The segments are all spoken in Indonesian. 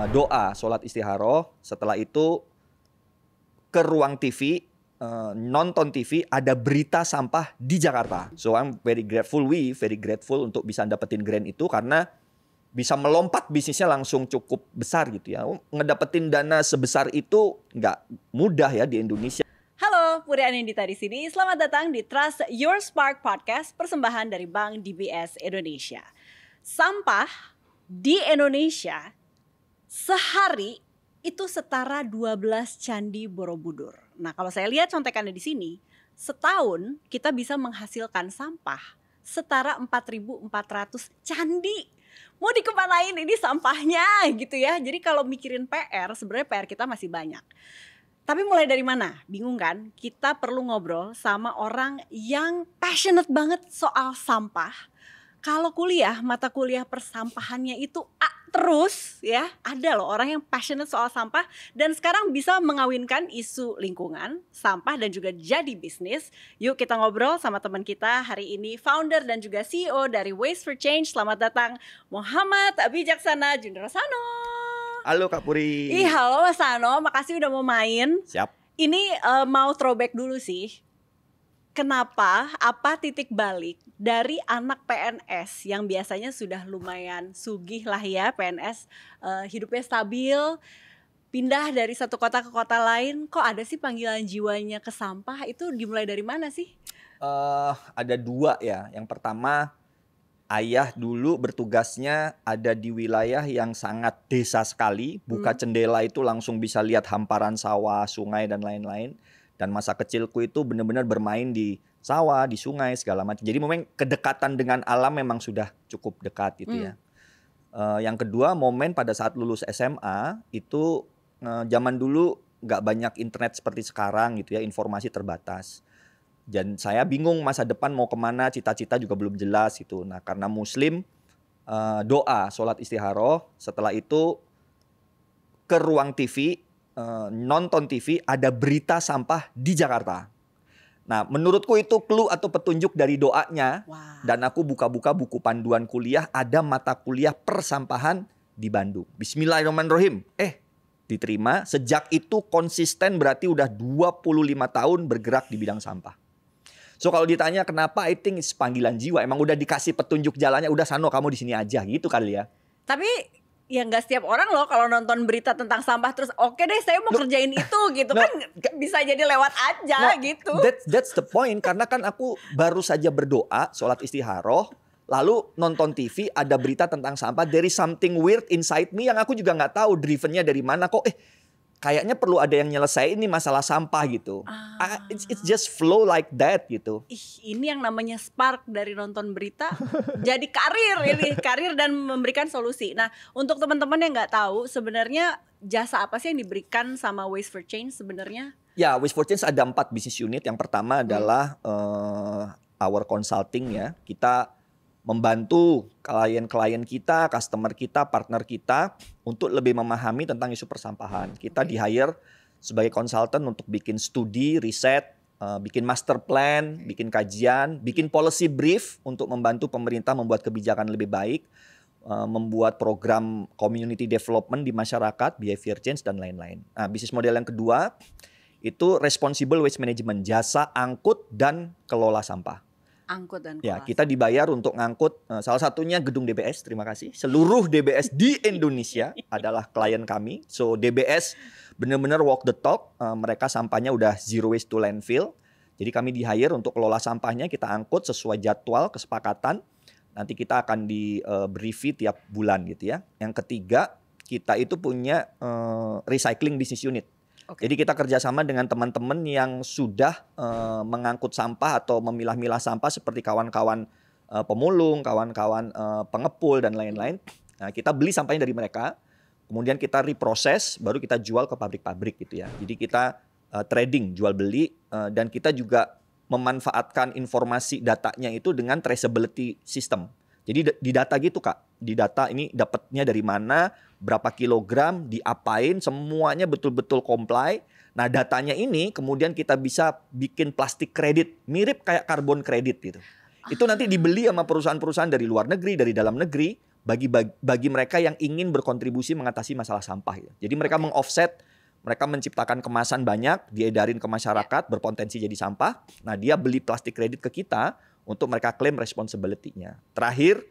doa, sholat istikharah. Setelah itu ke ruang TV, nonton TV, ada berita sampah di Jakarta. So I'm very grateful, very grateful untuk bisa dapetin grant itu karena bisa melompat bisnisnya langsung cukup besar gitu ya. Ngedapetin dana sebesar itu nggak mudah ya di Indonesia. Halo, Puri Anindita di sini. Selamat datang di Trust Your Spark Podcast, persembahan dari Bank DBS Indonesia. Sampah di Indonesia sehari itu setara 12 candi Borobudur. Nah, kalau saya lihat contekannya di sini, setahun kita bisa menghasilkan sampah setara 4.400 candi. Mau dikemanain ini sampahnya gitu ya. Jadi kalau mikirin PR, sebenarnya PR kita masih banyak. Tapi mulai dari mana? Bingung kan? Kita perlu ngobrol sama orang yang passionate banget soal sampah. Kalau kuliah, mata kuliah persampahannya itu A terus ya. Ada loh orang yang passionate soal sampah dan sekarang bisa mengawinkan isu lingkungan, sampah dan juga jadi bisnis. Yuk kita ngobrol sama teman kita hari ini, founder dan juga CEO dari Waste for Change. Selamat datang Muhammad Abijaksana Jundrasano. Halo Kak Puri. Halo Mas Sano, makasih udah mau main. Siap. Ini mau throwback dulu sih. Kenapa, apa titik balik dari anak PNS yang biasanya sudah lumayan sugih lah ya PNS, hidupnya stabil, pindah dari satu kota ke kota lain, kok ada sih panggilan jiwanya ke sampah, itu dimulai dari mana sih? Ada dua ya. Yang pertama, ayah dulu bertugasnya ada di wilayah yang sangat desa sekali. Buka jendela itu langsung bisa lihat hamparan sawah, sungai dan lain-lain. Dan masa kecilku itu benar-benar bermain di sawah, di sungai segala macam. Jadi memang kedekatan dengan alam memang sudah cukup dekat gitu ya. Yang kedua, momen pada saat lulus SMA itu zaman dulu nggak banyak internet seperti sekarang gitu ya, informasi terbatas. Dan saya bingung masa depan mau kemana, cita-cita juga belum jelas gitu. Nah karena Muslim, doa, sholat istikharah. Setelah itu ke ruang TV, nonton TV, ada berita sampah di Jakarta. Nah menurutku itu clue atau petunjuk dari doanya. Dan aku buka-buka buku panduan kuliah, ada mata kuliah persampahan di Bandung. Bismillahirrahmanirrahim. Diterima. Sejak itu konsisten, berarti udah 25 tahun bergerak di bidang sampah. So kalau ditanya kenapa, I think it's panggilan jiwa. Emang udah dikasih petunjuk jalannya, udah Sano kamu di sini aja gitu kali ya. Tapi ya nggak setiap orang loh kalau nonton berita tentang sampah terus oke deh saya mau kerjain itu gitu kan, bisa jadi lewat aja gitu. That's the point, karena kan aku baru saja berdoa, sholat istikharah, lalu nonton TV ada berita tentang sampah. There is something weird inside me yang aku juga nggak tahu drivennya dari mana kok. Kayaknya perlu ada yang nyelesain ini masalah sampah gitu. It's just flow like that gitu. Ini yang namanya spark dari nonton berita jadi karir dan memberikan solusi. Nah untuk teman-teman yang nggak tahu sebenarnya jasa apa sih yang diberikan sama Waste for Change sebenarnya? Ya, Waste for Change ada 4 bisnis unit. Yang pertama adalah our consulting ya. Kita membantu klien-klien kita, customer kita, partner kita untuk lebih memahami tentang isu persampahan. Kita di-hire sebagai konsultan untuk bikin studi, riset, bikin master plan, bikin kajian, bikin policy brief untuk membantu pemerintah membuat kebijakan lebih baik, membuat program community development di masyarakat, behavior change, dan lain-lain. Nah, bisnis model yang kedua itu responsible waste management, jasa angkut dan kelola sampah. Angkut dan ya, kita dibayar untuk ngangkut, salah satunya gedung DBS, terima kasih. Seluruh DBS di Indonesia adalah klien kami. So DBS benar-benar walk the talk, mereka sampahnya udah zero waste to landfill. Jadi kami di-hire untuk kelola sampahnya, kita angkut sesuai jadwal kesepakatan. Nanti kita akan di-brief tiap bulan gitu ya. Yang ketiga, kita itu punya recycling business unit. Jadi kita kerjasama dengan teman-teman yang sudah mengangkut sampah atau memilah-milah sampah seperti kawan-kawan pemulung, kawan-kawan pengepul dan lain-lain. Nah, kita beli sampahnya dari mereka, kemudian kita reproses, baru kita jual ke pabrik-pabrik gitu ya. Jadi kita trading, jual beli, dan kita juga memanfaatkan informasi datanya itu dengan traceability system. Jadi di data gitu Kak, di data ini dapatnya dari mana, berapa kilogram, diapain, semuanya betul-betul comply. Nah datanya ini kemudian kita bisa bikin plastik kredit, mirip kayak karbon kredit gitu. Itu nanti dibeli sama perusahaan-perusahaan dari luar negeri, dari dalam negeri, bagi mereka yang ingin berkontribusi mengatasi masalah sampah. Ya. Jadi mereka meng-offset, mereka menciptakan kemasan banyak, diedarin ke masyarakat, berpotensi jadi sampah. Nah dia beli plastik kredit ke kita untuk mereka klaim responsibility-nya. Terakhir,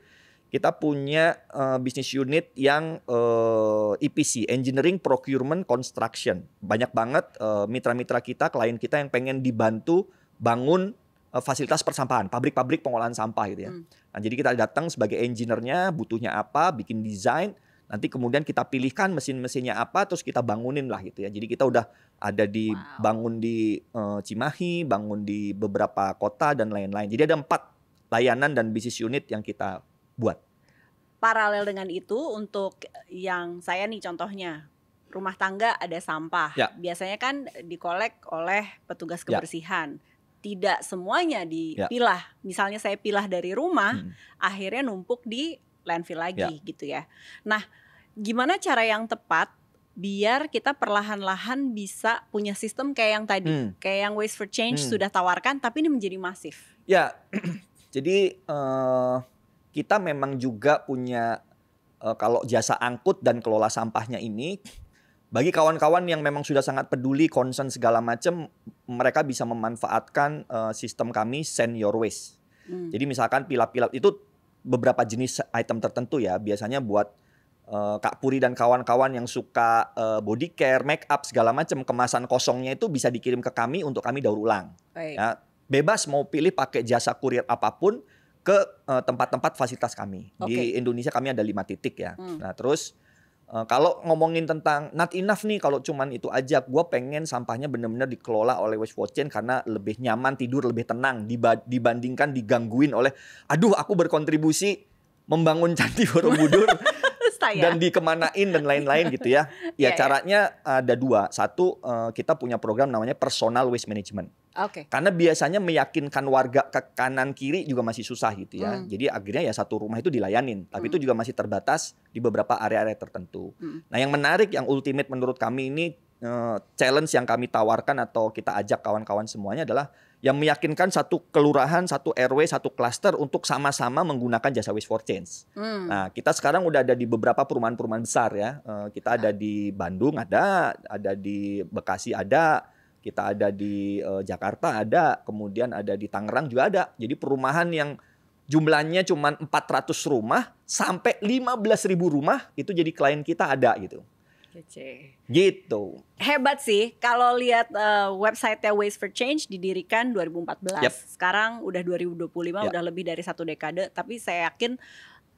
kita punya bisnis unit yang EPC, Engineering, Procurement, Construction. Banyak banget mitra-mitra kita, klien kita yang pengen dibantu bangun fasilitas persampahan, pabrik-pabrik pengolahan sampah gitu ya. Nah, jadi kita datang sebagai engineer-nya, butuhnya apa, bikin desain, nanti kemudian kita pilihkan mesin-mesinnya apa, terus kita bangunin lah gitu ya. Jadi kita udah ada bangun di Cimahi, bangun di beberapa kota dan lain-lain. Jadi ada 4 layanan dan bisnis unit yang kita buat. Paralel dengan itu untuk yang saya nih contohnya, rumah tangga ada sampah. Ya. Biasanya kan dikolek oleh petugas kebersihan. Tidak semuanya dipilah. Misalnya saya pilah dari rumah, akhirnya numpuk di landfill lagi gitu ya. Nah, gimana cara yang tepat biar kita perlahan-lahan bisa punya sistem kayak yang tadi, kayak yang Waste for Change sudah tawarkan, tapi ini menjadi masif. Ya, jadi kita memang juga punya kalau jasa angkut dan kelola sampahnya ini, bagi kawan-kawan yang memang sudah sangat peduli, concern segala macam, mereka bisa memanfaatkan sistem kami Send Your Waste. Jadi misalkan pilah-pilah itu beberapa jenis item tertentu ya, biasanya buat Kak Puri dan kawan-kawan yang suka body care, make up segala macam, kemasan kosongnya itu bisa dikirim ke kami untuk kami daur ulang. Ya, bebas mau pilih pakai jasa kurir apapun ke tempat-tempat fasilitas kami. Di Indonesia kami ada 5 titik ya. Nah terus kalau ngomongin tentang not enough nih kalau cuman itu aja, gue pengen sampahnya benar-benar dikelola oleh Waste for Change karena lebih nyaman, tidur lebih tenang dibandingkan digangguin oleh, aduh aku berkontribusi membangun Candi Borobudur dan dikemanain dan lain-lain gitu ya. Ya caranya ada 2. Satu, kita punya program namanya Personal Waste Management. Karena biasanya meyakinkan warga ke kanan kiri juga masih susah gitu ya. Jadi akhirnya ya satu rumah itu dilayanin. Tapi itu juga masih terbatas di beberapa area-area tertentu. Nah yang menarik, yang ultimate menurut kami ini challenge yang kami tawarkan atau kita ajak kawan-kawan semuanya adalah yang meyakinkan satu kelurahan, satu RW, satu klaster untuk sama-sama menggunakan jasa Waste for Change. Nah, kita sekarang udah ada di beberapa perumahan-perumahan besar ya. Kita ada di Bandung ada di Bekasi ada, kita ada di Jakarta ada, kemudian ada di Tangerang juga ada. Jadi perumahan yang jumlahnya cuma 400 rumah sampai 15.000 rumah itu jadi klien kita ada gitu. Gitu. Hebat sih kalau lihat website-nya Waste for Change didirikan 2014. Sekarang udah 2025, udah lebih dari 1 dekade. Tapi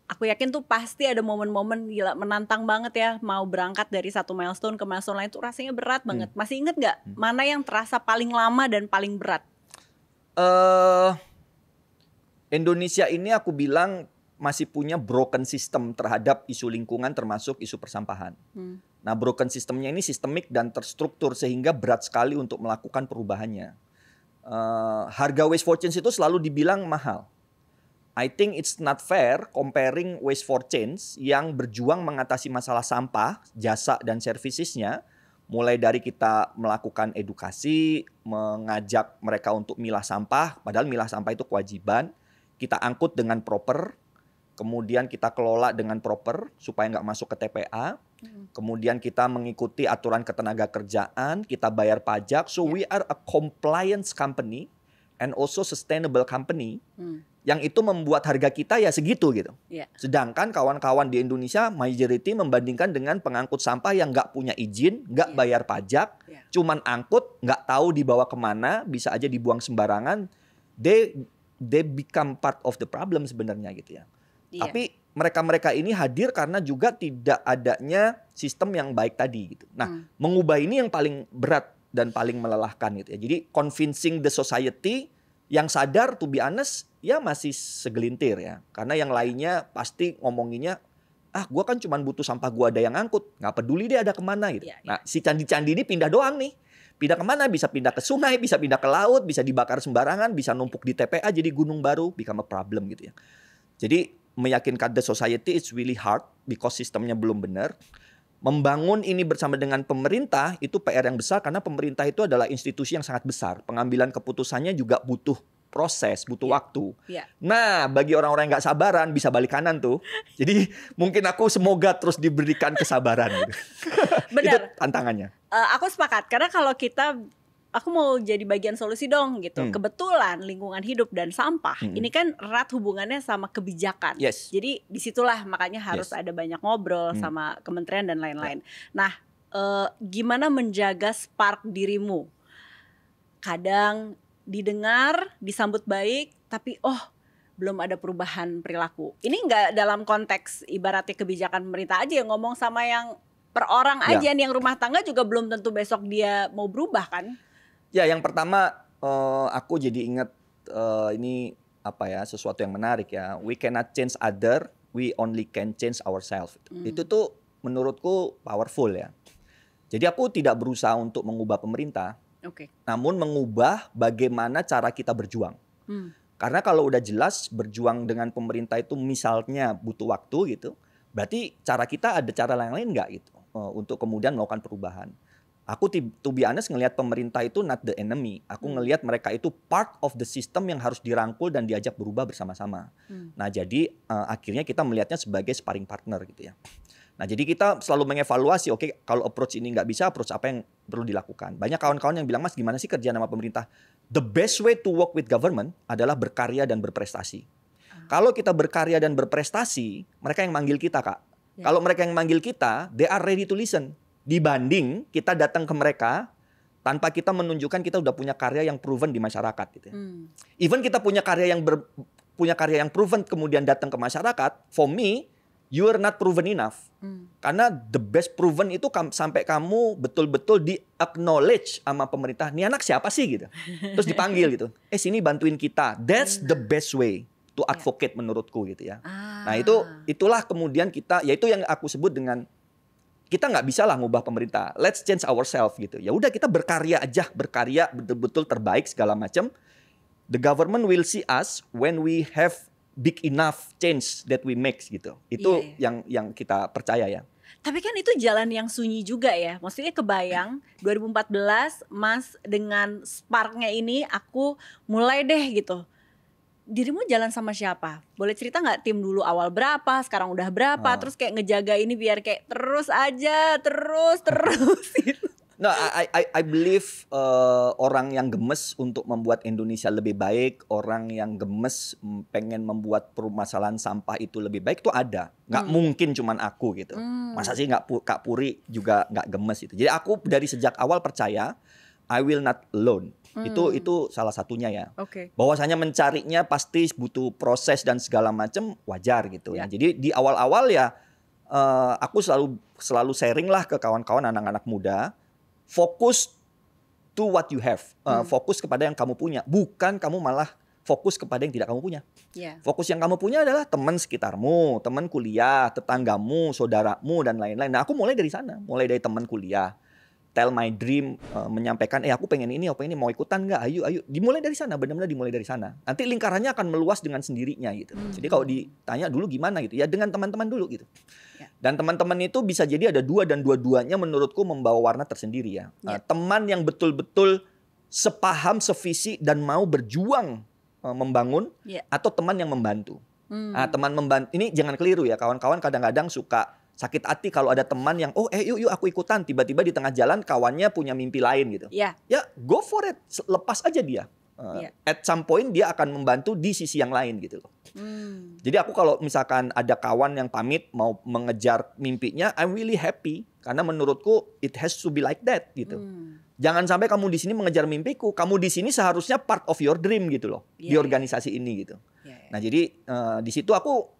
aku yakin tuh pasti ada momen-momen gila menantang banget ya. Mau berangkat dari satu milestone ke milestone lain tuh rasanya berat banget. Masih inget gak mana yang terasa paling lama dan paling berat? Indonesia ini aku bilang masih punya broken system terhadap isu lingkungan termasuk isu persampahan. Nah, broken systemnya ini sistemik dan terstruktur sehingga berat sekali untuk melakukan perubahannya. Harga Waste for Change itu selalu dibilang mahal. I think it's not fair comparing Waste for Change yang berjuang mengatasi masalah sampah, jasa dan servicesnya, mulai dari kita melakukan edukasi, mengajak mereka untuk milah sampah, padahal milah sampah itu kewajiban, kita angkut dengan proper, kemudian kita kelola dengan proper supaya nggak masuk ke TPA. Kemudian kita mengikuti aturan ketenagakerjaan, kita bayar pajak. So we are a compliance company and also sustainable company. Yang itu membuat harga kita ya segitu gitu. Sedangkan kawan-kawan di Indonesia majority membandingkan dengan pengangkut sampah yang nggak punya izin, nggak bayar pajak, cuman angkut, nggak tahu dibawa kemana, bisa aja dibuang sembarangan. They become part of the problem sebenarnya gitu ya. Tapi mereka-mereka ini hadir karena juga tidak adanya sistem yang baik tadi gitu. Nah, mengubah ini yang paling berat dan paling melelahkan gitu ya. Jadi convincing the society yang sadar, to be honest, ya masih segelintir ya. Karena yang lainnya pasti ngomonginnya, gue kan cuma butuh sampah gue ada yang angkut, nggak peduli deh ada kemana gitu. Nah, si candi-candi ini pindah doang nih. Pindah kemana? Bisa pindah ke sungai, bisa pindah ke laut, bisa dibakar sembarangan, bisa numpuk di TPA jadi gunung baru, become a problem gitu ya. Jadi meyakinkan the society it's really hard because sistemnya belum benar. Membangun ini bersama dengan pemerintah itu PR yang besar karena pemerintah itu adalah institusi yang sangat besar. Pengambilan keputusannya juga butuh proses, butuh waktu. Yeah. Nah, bagi orang-orang yang nggak sabaran bisa balik kanan tuh. Jadi mungkin aku semoga terus diberikan kesabaran. Gitu. Benar. Itu tantangannya. Aku sepakat karena kalau aku mau jadi bagian solusi dong gitu. Kebetulan lingkungan hidup dan sampah ini kan erat hubungannya sama kebijakan. Yes. Jadi disitulah makanya harus ada banyak ngobrol sama kementerian dan lain-lain. Nah, gimana menjaga spark dirimu? Kadang didengar, disambut baik, tapi belum ada perubahan perilaku. Ini nggak dalam konteks ibaratnya kebijakan pemerintah aja yang ngomong sama yang per orang aja, yang rumah tangga juga belum tentu besok dia mau berubah kan? Ya, yang pertama aku jadi ingat ini sesuatu yang menarik ya. We cannot change other, we only can change ourselves. Itu tuh menurutku powerful ya. Jadi aku tidak berusaha untuk mengubah pemerintah, namun mengubah bagaimana cara kita berjuang. Karena kalau udah jelas berjuang dengan pemerintah itu misalnya butuh waktu gitu, berarti cara kita ada cara lain nggak gitu untuk kemudian melakukan perubahan. Aku to be honest ngelihat pemerintah itu not the enemy. Aku ngelihat mereka itu part of the system yang harus dirangkul dan diajak berubah bersama-sama. Nah jadi akhirnya kita melihatnya sebagai sparring partner gitu ya. Nah jadi kita selalu mengevaluasi, kalau approach ini nggak bisa, approach apa yang perlu dilakukan. Banyak kawan-kawan yang bilang, Mas gimana sih kerja sama pemerintah? The best way to work with government adalah berkarya dan berprestasi. Kalau kita berkarya dan berprestasi, mereka yang manggil kita Kak. Kalau mereka yang manggil kita, they are ready to listen. Dibanding kita datang ke mereka tanpa kita menunjukkan kita udah punya karya yang proven di masyarakat gitu ya. Even kita punya karya yang proven kemudian datang ke masyarakat, for me you are not proven enough. Karena the best proven itu sampai kamu betul-betul di acknowledge sama pemerintah. Nih anak siapa sih gitu. Terus dipanggil gitu. Sini bantuin kita. That's the best way to advocate menurutku gitu ya. Nah itulah kemudian kita, yaitu yang aku sebut dengan kita nggak bisa lah ngubah pemerintah. Let's change ourselves gitu. Ya udah kita berkarya aja, berkarya betul-betul terbaik segala macam. The government will see us when we have big enough change that we make gitu. Itu yang kita percaya ya. Tapi kan itu jalan yang sunyi juga ya. Maksudnya kebayang 2014 Mas dengan sparknya ini aku mulai deh gitu. Dirimu jalan sama siapa? Boleh cerita nggak tim dulu awal berapa, sekarang udah berapa, terus kayak ngejaga ini biar kayak terus aja, terus gitu. No, I believe orang yang gemes untuk membuat Indonesia lebih baik, orang yang gemes pengen membuat permasalahan sampah itu lebih baik itu ada. Nggak mungkin cuman aku gitu. Masa sih Kak Puri juga nggak gemes itu. Jadi aku dari sejak awal percaya I will not alone. Itu salah satunya ya. Bahwasanya mencarinya pasti butuh proses dan segala macam wajar gitu ya. Jadi di awal-awal ya aku selalu sharing lah ke kawan-kawan anak-anak muda, fokus to what you have. Fokus kepada yang kamu punya, bukan kamu malah fokus kepada yang tidak kamu punya. Fokus yang kamu punya adalah teman sekitarmu, teman kuliah, tetanggamu, saudaramu dan lain-lain. Nah, aku mulai dari sana, mulai dari teman kuliah. Tell my dream, menyampaikan aku pengen ini, mau ikutan nggak? Ayo. Dimulai dari sana, benar-benar dimulai dari sana. Nanti lingkarannya akan meluas dengan sendirinya gitu. Jadi kalau ditanya dulu gimana gitu, ya dengan teman-teman dulu gitu. Dan teman-teman itu bisa jadi ada dua dan dua-duanya menurutku membawa warna tersendiri ya. Teman yang betul-betul sepaham, sevisi dan mau berjuang membangun, atau teman yang membantu. Teman membantu ini jangan keliru ya, kawan-kawan kadang-kadang suka sakit hati kalau ada teman yang yuk aku ikutan, tiba-tiba di tengah jalan kawannya punya mimpi lain gitu. Ya go for it, lepas aja dia. At some point dia akan membantu di sisi yang lain gitu loh. Jadi aku kalau misalkan ada kawan yang pamit mau mengejar mimpinya, I'm really happy karena menurutku it has to be like that gitu. Jangan sampai kamu di sini mengejar mimpiku, kamu di sini seharusnya part of your dream gitu loh, di organisasi ini gitu. Nah jadi di situ aku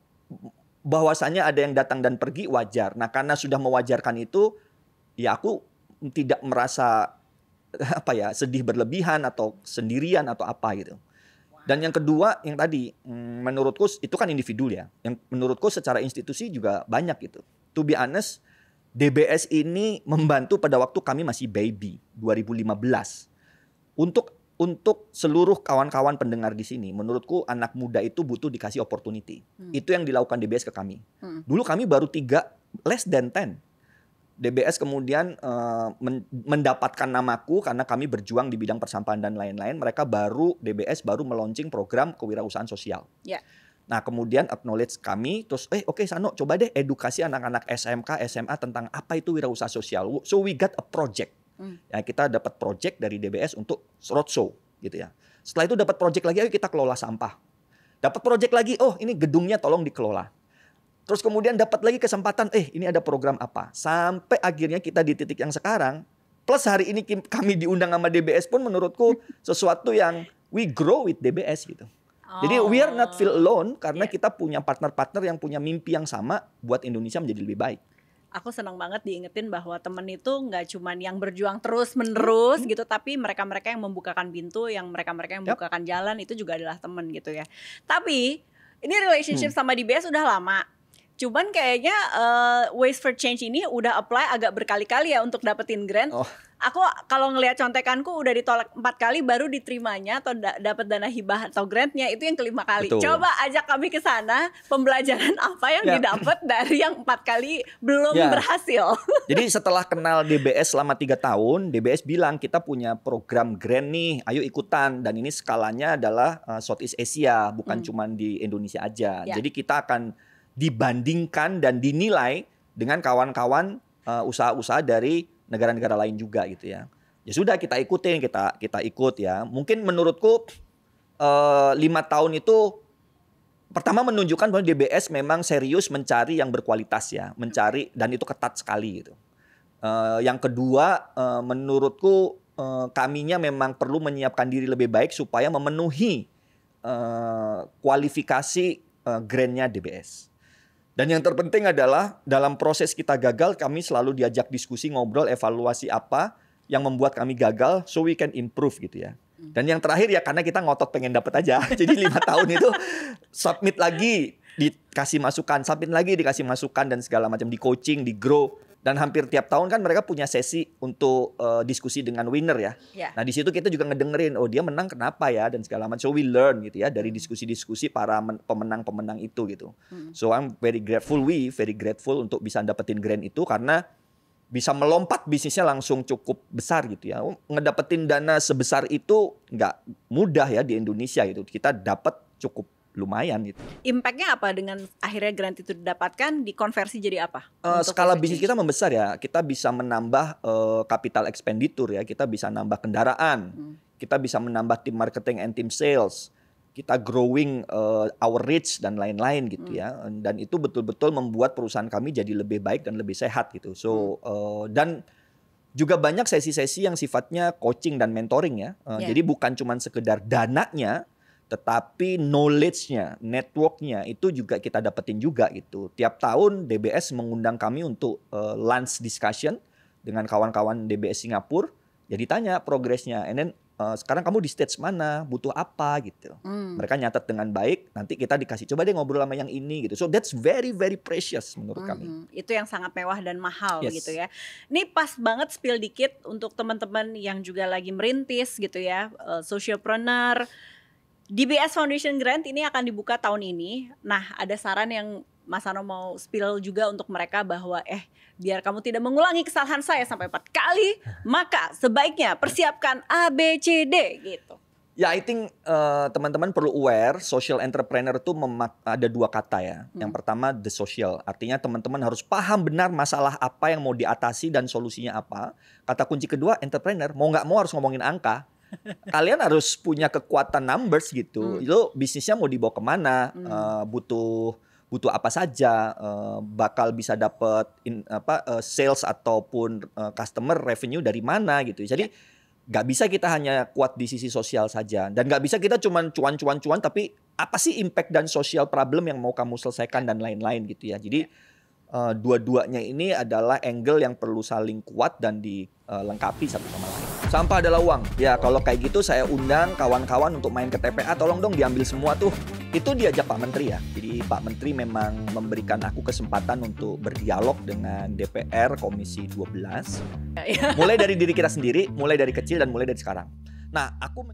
bahwasanya ada yang datang dan pergi wajar. Nah karena sudah mewajarkan itu, ya aku tidak merasa sedih berlebihan atau sendirian atau apa gitu. Dan yang kedua yang tadi menurutku itu kan individu ya. Yang menurutku secara institusi juga banyak gitu. To be honest, DBS ini membantu pada waktu kami masih baby 2015. Untuk seluruh kawan-kawan pendengar di sini, menurutku anak muda itu butuh dikasih opportunity. Itu yang dilakukan DBS ke kami. Dulu kami baru 3, less than 10. DBS kemudian mendapatkan namaku karena kami berjuang di bidang persampahan dan lain-lain. DBS baru meluncing program kewirausahaan sosial. Yeah. Nah kemudian acknowledge kami, terus oke, Sano coba deh edukasi anak-anak SMK, SMA tentang apa itu wirausaha sosial. So we got a project. Ya, kita dapat project dari DBS untuk roadshow gitu ya. Setelah itu dapat project lagi, ayo kita kelola sampah. Dapat project lagi, oh ini gedungnya tolong dikelola. Terus kemudian dapat lagi kesempatan, ini ada program apa. Sampai akhirnya kita di titik yang sekarang. Plus hari ini kami diundang sama DBS pun menurutku sesuatu yang we grow with DBS gitu. Jadi we are not feel alone karena kita punya partner-partner yang punya mimpi yang sama buat Indonesia menjadi lebih baik. Aku senang banget diingetin bahwa temen itu nggak cuman yang berjuang terus-menerus gitu, tapi mereka-mereka yang membukakan pintu, yang mereka-mereka yang membukakan jalan itu juga adalah temen gitu ya. Tapi ini relationship sama DBS udah lama. Cuman kayaknya Ways for Change ini udah apply agak berkali-kali ya untuk dapetin grant. Aku kalau ngelihat contekanku udah ditolak 4 kali baru diterimanya atau dapat dana hibah atau grantnya itu yang ke-5 kali. Betul. Coba ajak kami ke sana, pembelajaran apa yang didapat dari yang 4 kali belum berhasil. Jadi setelah kenal DBS selama 3 tahun, DBS bilang kita punya program grant nih, ayo ikutan. Dan ini skalanya adalah Southeast Asia, bukan cuma di Indonesia aja. Jadi kita akan dibandingkan dan dinilai dengan kawan-kawan usaha-usaha dari negara-negara lain juga gitu ya. Ya sudah kita ikutin, kita ikut ya. Mungkin menurutku 5 tahun itu pertama menunjukkan bahwa DBS memang serius mencari yang berkualitas ya, mencari dan itu ketat sekali gitu. Yang kedua menurutku kaminya memang perlu menyiapkan diri lebih baik supaya memenuhi kualifikasi grantnya DBS. Dan yang terpenting adalah dalam proses kita gagal, kami selalu diajak diskusi, ngobrol, evaluasi apa yang membuat kami gagal, so we can improve gitu ya. Dan yang terakhir ya karena kita ngotot pengen dapat aja. Jadi 5 tahun itu submit lagi, dikasih masukan, submit lagi, dikasih masukan dan segala macam, di coaching, di grow. Dan hampir tiap tahun kan mereka punya sesi untuk diskusi dengan winner ya. Nah di situ kita juga ngedengerin, oh dia menang kenapa ya dan segala macam. So we learn gitu ya dari diskusi-diskusi para pemenang-pemenang itu gitu. So I'm very grateful, untuk bisa dapetin grant itu karena bisa melompat bisnisnya langsung cukup besar gitu ya. Ngedapetin dana sebesar itu nggak mudah ya di Indonesia gitu. Kita dapat cukup lumayan gitu. Impact-nya apa dengan akhirnya grant itu didapatkan, dikonversi jadi apa? Skala bisnis kita membesar ya. Kita bisa menambah capital expenditure ya. Kita bisa nambah kendaraan. Kita bisa menambah tim marketing and tim sales. Kita growing our reach dan lain-lain gitu ya. Dan itu betul-betul membuat perusahaan kami jadi lebih baik dan lebih sehat gitu. So dan juga banyak sesi-sesi yang sifatnya coaching dan mentoring ya. Jadi bukan cuma sekedar dananya, tetapi knowledge-nya, network-nya itu juga kita dapetin juga gitu. Tiap tahun DBS mengundang kami untuk lunch discussion dengan kawan-kawan DBS Singapura. Jadi tanya progresnya, and then sekarang kamu di stage mana, butuh apa gitu. Mereka nyatet dengan baik, nanti kita dikasih coba deh ngobrol sama yang ini gitu. So that's very very precious menurut kami. Itu yang sangat mewah dan mahal gitu ya. Ini pas banget spill dikit untuk teman-teman yang juga lagi merintis gitu ya, socialpreneur. DBS Foundation Grant ini akan dibuka tahun ini. Nah, ada saran yang Mas Sano mau spill juga untuk mereka bahwa biar kamu tidak mengulangi kesalahan saya sampai 4 kali, maka sebaiknya persiapkan A, B, C, D gitu. Ya, I think teman-teman perlu aware, social entrepreneur itu ada 2 kata ya. Yang pertama the social, artinya teman-teman harus paham benar masalah apa yang mau diatasi dan solusinya apa. Kata kunci kedua entrepreneur, mau nggak mau harus ngomongin angka. Kalian harus punya kekuatan numbers gitu. Lo bisnisnya mau dibawa kemana, butuh apa saja, bakal bisa dapat sales ataupun customer revenue dari mana gitu. Jadi nggak bisa kita hanya kuat di sisi sosial saja, dan nggak bisa kita cuma cuan, tapi apa sih impact dan social problem yang mau kamu selesaikan dan lain-lain gitu ya. Jadi dua-duanya ini adalah angle yang perlu saling kuat dan dilengkapi satu sama lain. Sampah adalah uang. Ya kalau kayak gitu saya undang kawan-kawan untuk main ke TPA, tolong dong diambil semua tuh. Itu diajak Pak Menteri ya. Jadi Pak Menteri memang memberikan aku kesempatan untuk berdialog dengan DPR Komisi 12. Mulai dari diri kita sendiri, mulai dari kecil dan mulai dari sekarang. Nah, aku